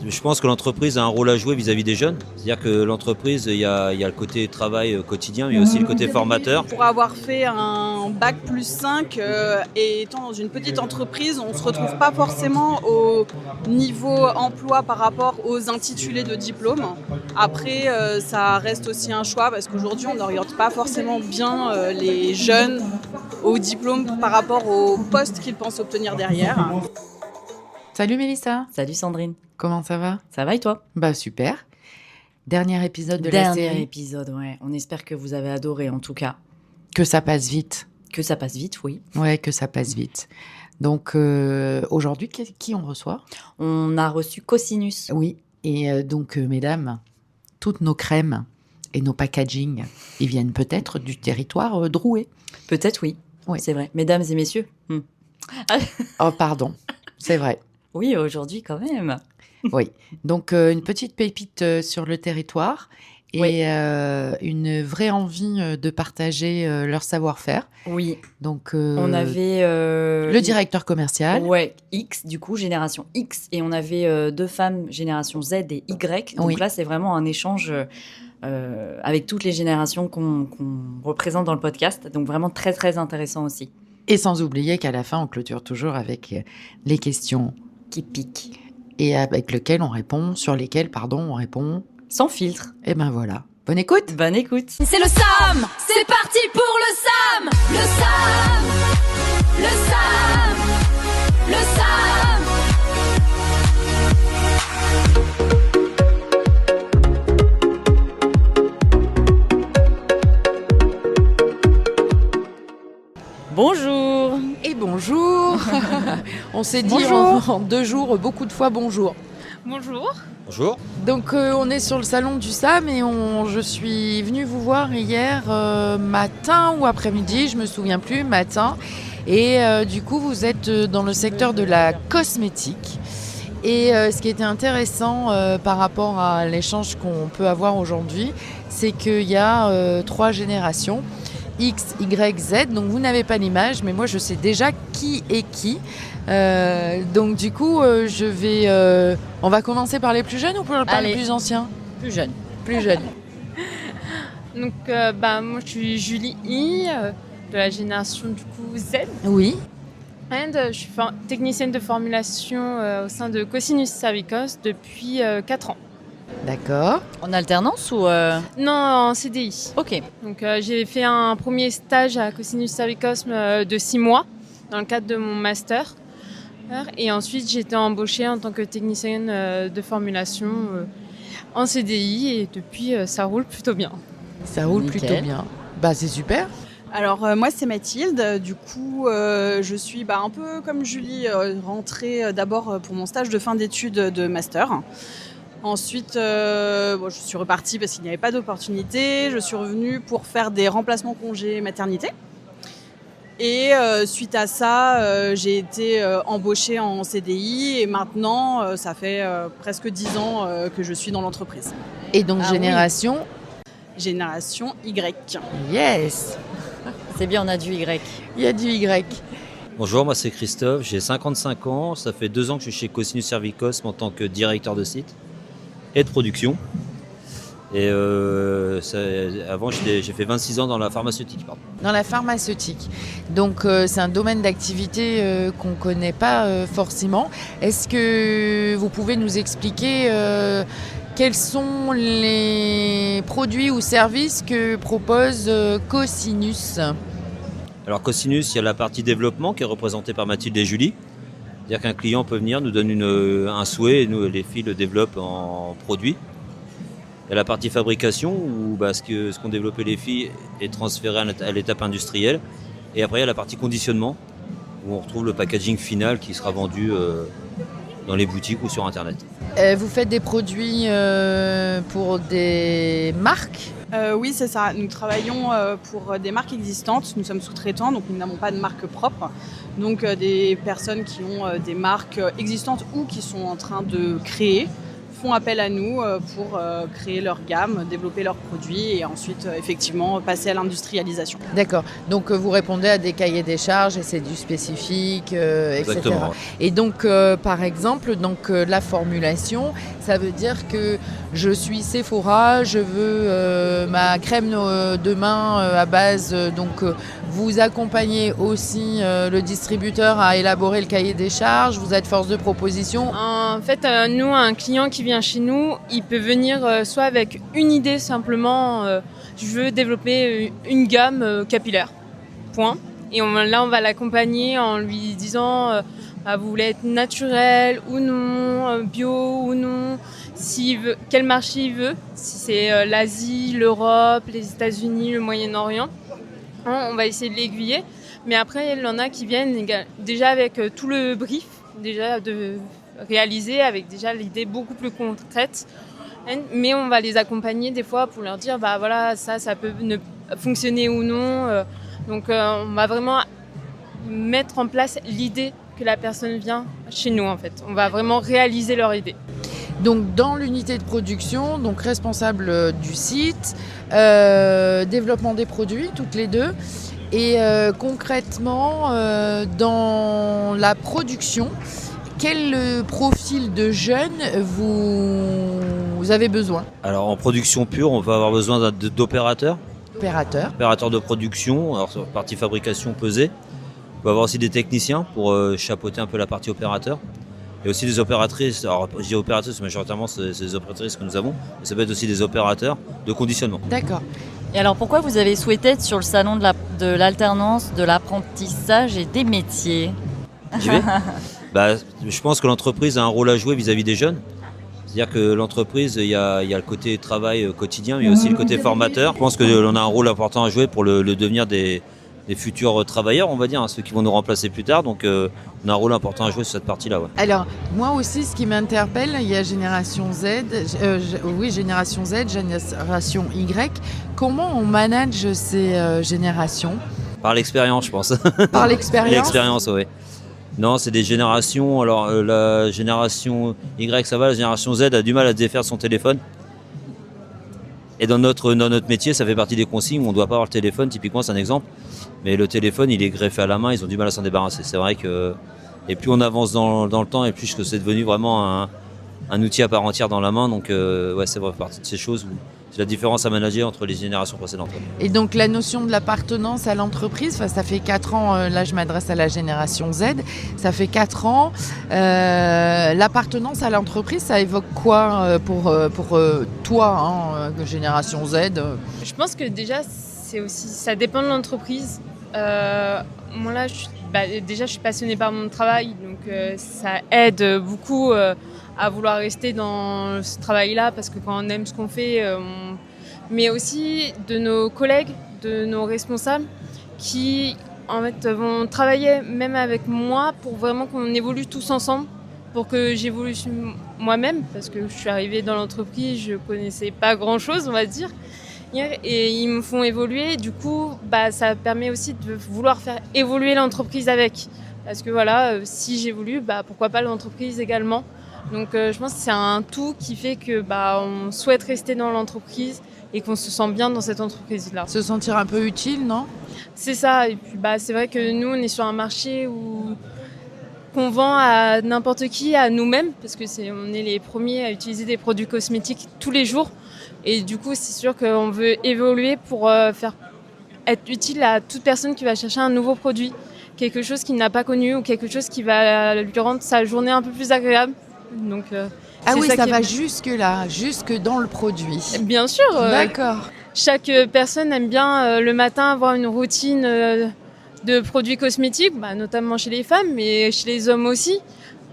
Je pense que l'entreprise a un rôle à jouer vis-à-vis des jeunes. C'est-à-dire que l'entreprise, il y a le côté travail quotidien, mais aussi le côté formateur. Pour avoir fait un bac plus 5 et étant dans une petite entreprise, on ne se retrouve pas forcément au niveau emploi par rapport aux intitulés de diplôme. Après, ça reste aussi un choix parce qu'aujourd'hui, on n'oriente pas forcément bien les jeunes au diplôme par rapport au poste qu'ils pensent obtenir derrière. Salut Mélissa. Salut Sandrine. Comment ça va ? Ça va et toi ? Bah super. Dernier épisode de la série. Dernier épisode, ouais. On espère que vous avez adoré en tout cas. Que ça passe vite. Que ça passe vite, oui. Ouais, que ça passe vite. Donc aujourd'hui, qui on reçoit ? On a reçu Cosinus. Oui, et donc mesdames, toutes nos crèmes et nos packaging, ils viennent peut-être du territoire drouais. Peut-être oui, c'est vrai. Mesdames et messieurs. Oh pardon, c'est vrai. Oui, aujourd'hui quand même. Oui, donc une petite pépite sur le territoire et une vraie envie de partager leur savoir-faire. Oui. Donc on avait le directeur commercial. Ouais, X, du coup, génération X. Et on avait 2 femmes, génération Z et Y. Donc là, c'est vraiment un échange avec toutes les générations qu'on représente dans le podcast. Donc vraiment très, très intéressant aussi. Et sans oublier qu'à la fin, on clôture toujours avec les questions qui piquent. Et sur lesquelles on répond sans filtre. Et ben voilà. Bonne écoute. Bonne écoute. C'est le SAM. C'est parti pour le SAM. Le SAM. Le SAM. Le SAM. Bonjour. Et bonjour. On s'est dit en 2 jours beaucoup de fois bonjour. Bonjour. Bonjour. Donc on est sur le salon du SAM et je suis venue vous voir hier matin ou après-midi, je me souviens plus, matin. Et du coup vous êtes dans le secteur de la cosmétique. Et ce qui était intéressant par rapport à l'échange qu'on peut avoir aujourd'hui, c'est qu'il y a 3 générations. X, Y, Z, donc vous n'avez pas l'image, mais moi je sais déjà qui est qui. Donc du coup, on va commencer par les plus jeunes ou par les plus anciens ? Plus jeunes. Plus jeunes. Donc moi je suis Julie I, de la génération du coup Z. Oui. Et je suis technicienne de formulation au sein de Cosinus Cervicos depuis 4 ans. D'accord. En alternance ou Non, en CDI. Ok. Donc j'ai fait un premier stage à Cosinus Cervicos de 6 mois dans le cadre de mon master. Et ensuite j'ai été embauchée en tant que technicienne de formulation en CDI et depuis ça roule plutôt bien. Ça roule plutôt bien. Bah c'est super. Alors moi c'est Mathilde, du coup je suis un peu comme Julie rentrée d'abord pour mon stage de fin d'études de master. Ensuite, je suis repartie parce qu'il n'y avait pas d'opportunité. Je suis revenue pour faire des remplacements congés maternité. Et suite à ça, j'ai été embauchée en CDI. Et maintenant, ça fait presque 10 ans que je suis dans l'entreprise. Et donc génération Génération Y. Yes. C'est bien, on a du Y. Il y a du Y. Bonjour, moi c'est Christophe, j'ai 55 ans. Ça fait 2 ans que je suis chez Cosinus Cervicos en tant que directeur de site et de production. Et avant, j'ai fait 26 ans dans la pharmaceutique. Dans la pharmaceutique. Donc, c'est un domaine d'activité qu'on ne connaît pas forcément. Est-ce que vous pouvez nous expliquer quels sont les produits ou services que propose Cosinus ? Alors, Cosinus, il y a la partie développement qui est représentée par Mathilde et Julie. C'est-à-dire qu'un client peut venir, nous donne un souhait et nous, les filles le développent en produit. Il y a la partie fabrication où ce qu'ont développé les filles est transféré à l'étape industrielle. Et après, il y a la partie conditionnement où on retrouve le packaging final qui sera vendu dans les boutiques ou sur Internet. Vous faites des produits pour des marques ? Oui, c'est ça. Nous travaillons pour des marques existantes. Nous sommes sous-traitants, donc nous n'avons pas de marque propre. Donc des personnes qui ont des marques existantes ou qui sont en train de créer font appel à nous pour créer leur gamme, développer leurs produits et ensuite effectivement passer à l'industrialisation. D'accord. Donc vous répondez à des cahiers des charges et c'est du spécifique, etc. Exactement. Ouais. Et donc par exemple, la formulation, ça veut dire que je suis Sephora, je veux ma crème de main à base. Vous accompagnez aussi le distributeur à élaborer le cahier des charges. Vous êtes force de proposition. En fait, nous, un client qui vient chez nous, il peut venir soit avec une idée simplement, je veux développer une gamme capillaire, point. Et là, on va l'accompagner en lui disant, vous voulez être naturel ou non, bio ou non, quel marché il veut, si c'est l'Asie, l'Europe, les États-Unis, le Moyen-Orient. On va essayer de l'aiguiller. Mais après, il y en a qui viennent déjà avec tout le brief, déjà de réaliser avec déjà l'idée beaucoup plus concrète. Mais on va les accompagner des fois pour leur dire, voilà, ça peut ne fonctionner ou non. Donc on va vraiment mettre en place l'idée que la personne vient chez nous en fait. On va vraiment réaliser leur idée. Donc dans l'unité de production, donc responsable du site, développement des produits, toutes les deux. Et concrètement, dans la production, quel profil de jeunes vous avez besoin ? Alors en production pure, on va avoir besoin d'opérateurs. Opérateurs de production, alors sur la partie fabrication pesée. On va avoir aussi des techniciens pour chapeauter un peu la partie opérateur. Et aussi des opératrices, alors je dis opératrices, majoritairement c'est des opératrices que nous avons, mais ça peut être aussi des opérateurs de conditionnement. D'accord. Et alors pourquoi vous avez souhaité être sur le salon de l'alternance, de l'apprentissage et des métiers ? J'y vais. Je pense que l'entreprise a un rôle à jouer vis-à-vis des jeunes. C'est-à-dire que l'entreprise, il y a le côté travail quotidien, mais aussi le côté formateur. Je pense que l'on a un rôle important à jouer pour le devenir des futurs travailleurs, on va dire, ceux qui vont nous remplacer plus tard. Donc on a un rôle important à jouer sur cette partie-là. Ouais. Alors moi aussi, ce qui m'interpelle, il y a génération Z, génération Y. Comment on manage ces générations ? Par l'expérience, je pense. Par l'expérience ? L'expérience, oui. Non, c'est des générations. Alors la génération Y, ça va. La génération Z a du mal à se défaire de son téléphone. Et dans notre métier, ça fait partie des consignes où on ne doit pas avoir le téléphone. Typiquement, c'est un exemple. Mais le téléphone, il est greffé à la main. Ils ont du mal à s'en débarrasser. C'est vrai que... Et plus on avance dans le temps, et plus que c'est devenu vraiment un outil à part entière dans la main. Donc, c'est vrai, partie de ces choses où c'est la différence à manager entre les générations précédentes. Et donc, la notion de l'appartenance à l'entreprise, ça fait 4 ans, là je m'adresse à la génération Z, ça fait 4 ans. L'appartenance à l'entreprise, ça évoque quoi pour toi, génération Z ? Je pense que déjà, ça dépend de l'entreprise. Moi là, je suis passionnée par mon travail, donc ça aide beaucoup à vouloir rester dans ce travail-là, parce que quand on aime ce qu'on fait, mais aussi de nos collègues, de nos responsables qui en fait vont travailler même avec moi pour vraiment qu'on évolue tous ensemble, pour que j'évolue moi-même, parce que je suis arrivée dans l'entreprise, je connaissais pas grand-chose, on va dire. Et ils me font évoluer, du coup ça permet aussi de vouloir faire évoluer l'entreprise avec, parce que voilà, si j'évolue, pourquoi pas l'entreprise également. Donc je pense que c'est un tout qui fait que on souhaite rester dans l'entreprise et qu'on se sent bien dans cette entreprise-là. Se sentir un peu utile, non ? C'est ça, et puis c'est vrai que nous on est sur un marché qu'on vend à n'importe qui, à nous-mêmes, parce que on est les premiers à utiliser des produits cosmétiques tous les jours. Et du coup, c'est sûr qu'on veut évoluer pour être utile à toute personne qui va chercher un nouveau produit, quelque chose qu'il n'a pas connu ou quelque chose qui va lui rendre sa journée un peu plus agréable. Donc, ça va jusque-là, jusque dans le produit. Bien sûr. D'accord. Chaque personne aime bien le matin avoir une routine de produits cosmétiques, notamment chez les femmes, mais chez les hommes aussi.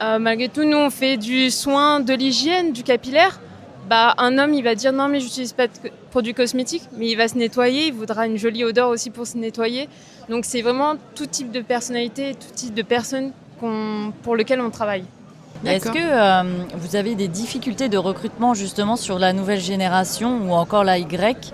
Malgré tout, nous, on fait du soin, de l'hygiène, du capillaire. Un homme, il va dire non, mais je n'utilise pas de produits cosmétiques, mais il va se nettoyer, il voudra une jolie odeur aussi pour se nettoyer. Donc c'est vraiment tout type de personnalité, tout type de personnes pour lesquelles on travaille. Est-ce que vous avez des difficultés de recrutement justement sur la nouvelle génération ou encore la Y,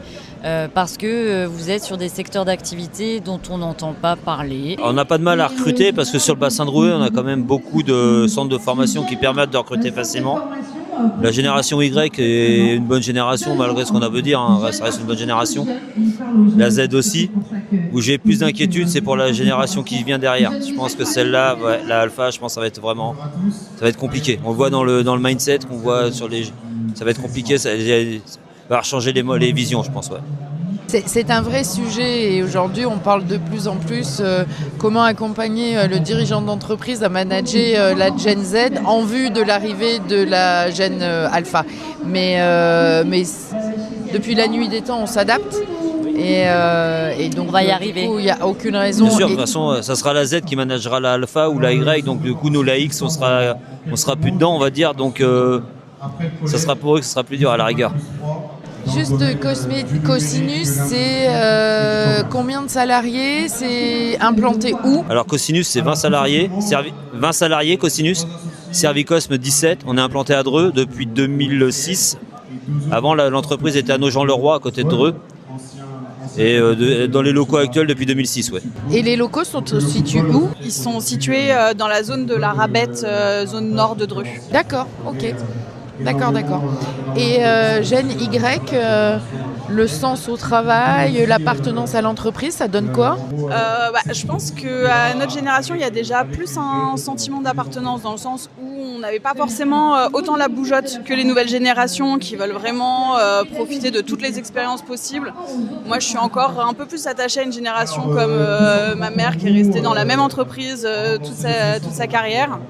parce que vous êtes sur des secteurs d'activité dont on n'entend pas parler ? On n'a pas de mal à recruter parce que sur le bassin de Rouet, on a quand même beaucoup de centres de formation qui permettent de recruter facilement. La génération Y est une bonne génération, malgré ce qu'on a beau dire, hein, ça reste une bonne génération. La Z aussi. Où j'ai plus d'inquiétude, c'est pour la génération qui vient derrière. Je pense que celle-là, ouais, la alpha, je pense que ça va être compliqué. On le voit dans le mindset qu'on voit ça va être compliqué, ça va changer les visions, je pense, ouais. C'est un vrai sujet et aujourd'hui on parle de plus en plus comment accompagner le dirigeant d'entreprise à manager la Gen Z en vue de l'arrivée de la Gen Alpha. Mais depuis la nuit des temps on s'adapte et donc on va y arriver. Du coup il n'y a aucune raison. Bien sûr, de toute façon ça sera la Z qui managera la Alpha ou la Y, donc du coup nous la X on sera plus dedans on va dire, donc ça sera pour eux que ce sera plus dur à la rigueur. Juste Cosinus, c'est combien de salariés? C'est implanté où? Alors Cosinus, c'est 20 salariés. 20 salariés, Cosinus. Servicosme, 17. On est implanté à Dreux depuis 2006. Avant, l'entreprise était à Nogent-le-Roi, à côté de Dreux. Et dans les locaux actuels depuis 2006, ouais. Et les locaux sont situés où? Ils sont situés dans la zone de la Rabette, zone nord de Dreux. D'accord, ok. D'accord. Et Gen Y, le sens au travail, l'appartenance à l'entreprise, ça donne quoi? Je pense qu'à notre génération, il y a déjà plus un sentiment d'appartenance dans le sens où on n'avait pas forcément autant la bougeotte que les nouvelles générations qui veulent vraiment profiter de toutes les expériences possibles. Moi, je suis encore un peu plus attachée à une génération comme ma mère qui est restée dans la même entreprise toute sa carrière.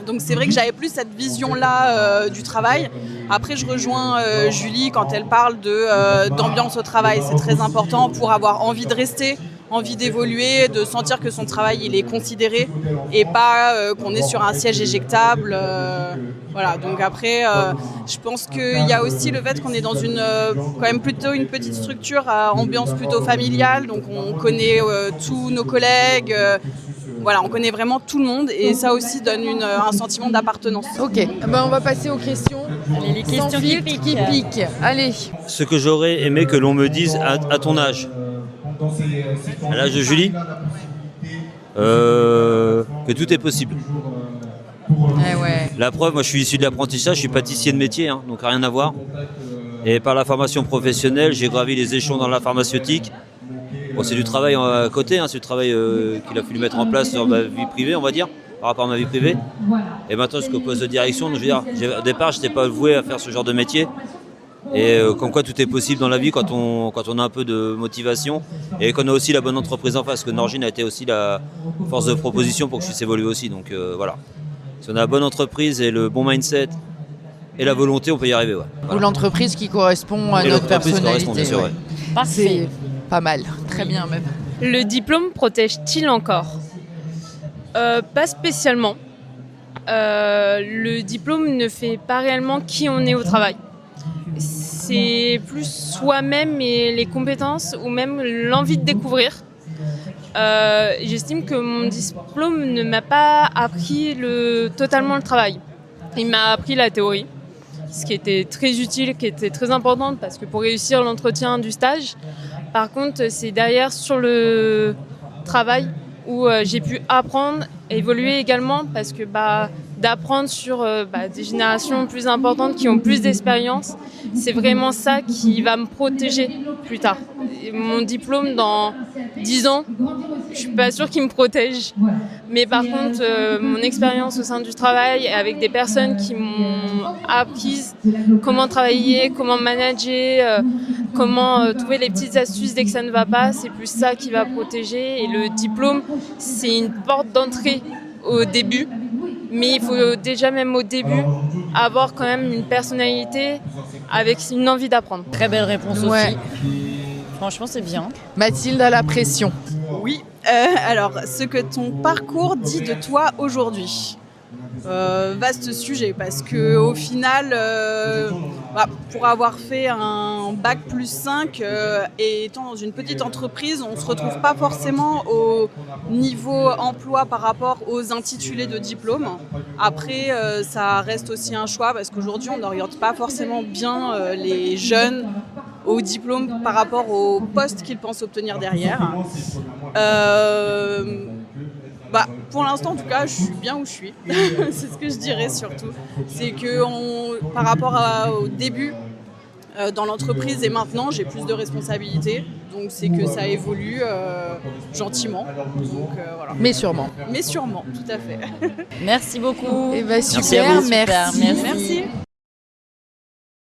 Donc c'est vrai que j'avais plus cette vision-là du travail. Après, je rejoins Julie quand elle parle d'ambiance au travail. C'est très important pour avoir envie de rester, envie d'évoluer, de sentir que son travail il est considéré et pas qu'on est sur un siège éjectable. Voilà. Donc après, je pense qu'il y a aussi le fait qu'on est dans quand même plutôt une petite structure à ambiance plutôt familiale. Donc on connaît tous nos collègues. Voilà, on connaît vraiment tout le monde et ça aussi donne un sentiment d'appartenance. Ok, on va passer aux questions. Allez, les questions Sans filtre qui piquent. Allez. Ce que j'aurais aimé que l'on me dise à ton âge, à l'âge de Julie, que tout est possible. Ouais. La preuve, moi je suis issu de l'apprentissage, je suis pâtissier de métier, hein, donc rien à voir. Et par la formation professionnelle, j'ai gravi les échelons dans la pharmaceutique. Bon, c'est du travail à côté, hein, c'est du travail qu'il a fallu mettre en place sur ma vie privée, on va dire, par rapport à ma vie privée. Et maintenant, jusqu'au poste de direction, donc, je veux dire, au départ, je n'étais pas voué à faire ce genre de métier. Et comme quoi tout est possible dans la vie quand on a un peu de motivation et qu'on a aussi la bonne entreprise en face. Parce que Norgine a été aussi la force de proposition pour que je puisse évoluer aussi. Donc voilà. Si on a la bonne entreprise et le bon mindset et la volonté, on peut y arriver. Ouais. Voilà. Ou l'entreprise qui correspond à notre personnalité. Bien sûr, ouais. C'est pas mal, très bien même. Le diplôme protège-t-il encore ? Pas spécialement. Le diplôme ne fait pas réellement qui on est au travail. C'est plus soi-même et les compétences ou même l'envie de découvrir. J'estime que mon diplôme ne m'a pas appris totalement le travail. Il m'a appris la théorie, ce qui était très utile, qui était très importante parce que pour réussir l'entretien du stage, par contre, c'est derrière sur le travail où j'ai pu apprendre, évoluer également parce que d'apprendre sur des générations plus importantes qui ont plus d'expérience, c'est vraiment ça qui va me protéger plus tard. Et mon diplôme dans 10 ans, je suis pas sûre qu'il me protège. Mais par contre, mon expérience au sein du travail avec des personnes qui m'ont appris comment travailler, comment manager, comment trouver les petites astuces dès que ça ne va pas, c'est plus ça qui va protéger. Et le diplôme, c'est une porte d'entrée au début. Mais il faut déjà, même au début, avoir quand même une personnalité avec une envie d'apprendre. Très belle réponse aussi. Franchement, c'est bien. Mathilde a la pression. Oui, alors, ce que ton parcours dit de toi aujourd'hui. Vaste sujet, parce qu'au final, pour avoir fait un bac plus 5 et étant dans une petite entreprise, on ne se retrouve pas forcément au niveau emploi par rapport aux intitulés de diplôme. Après, ça reste aussi un choix, parce qu'aujourd'hui, on n'oriente pas forcément bien les jeunes au diplôme par rapport au poste qu'ils pensent obtenir derrière. Pour l'instant, en tout cas, je suis bien où je suis. C'est ce que je dirais surtout. C'est que par rapport au début dans l'entreprise et maintenant, j'ai plus de responsabilités. Donc, c'est que ça évolue gentiment. Donc, voilà. Mais sûrement. Mais sûrement, tout à fait. Merci beaucoup. Et super, merci. Merci.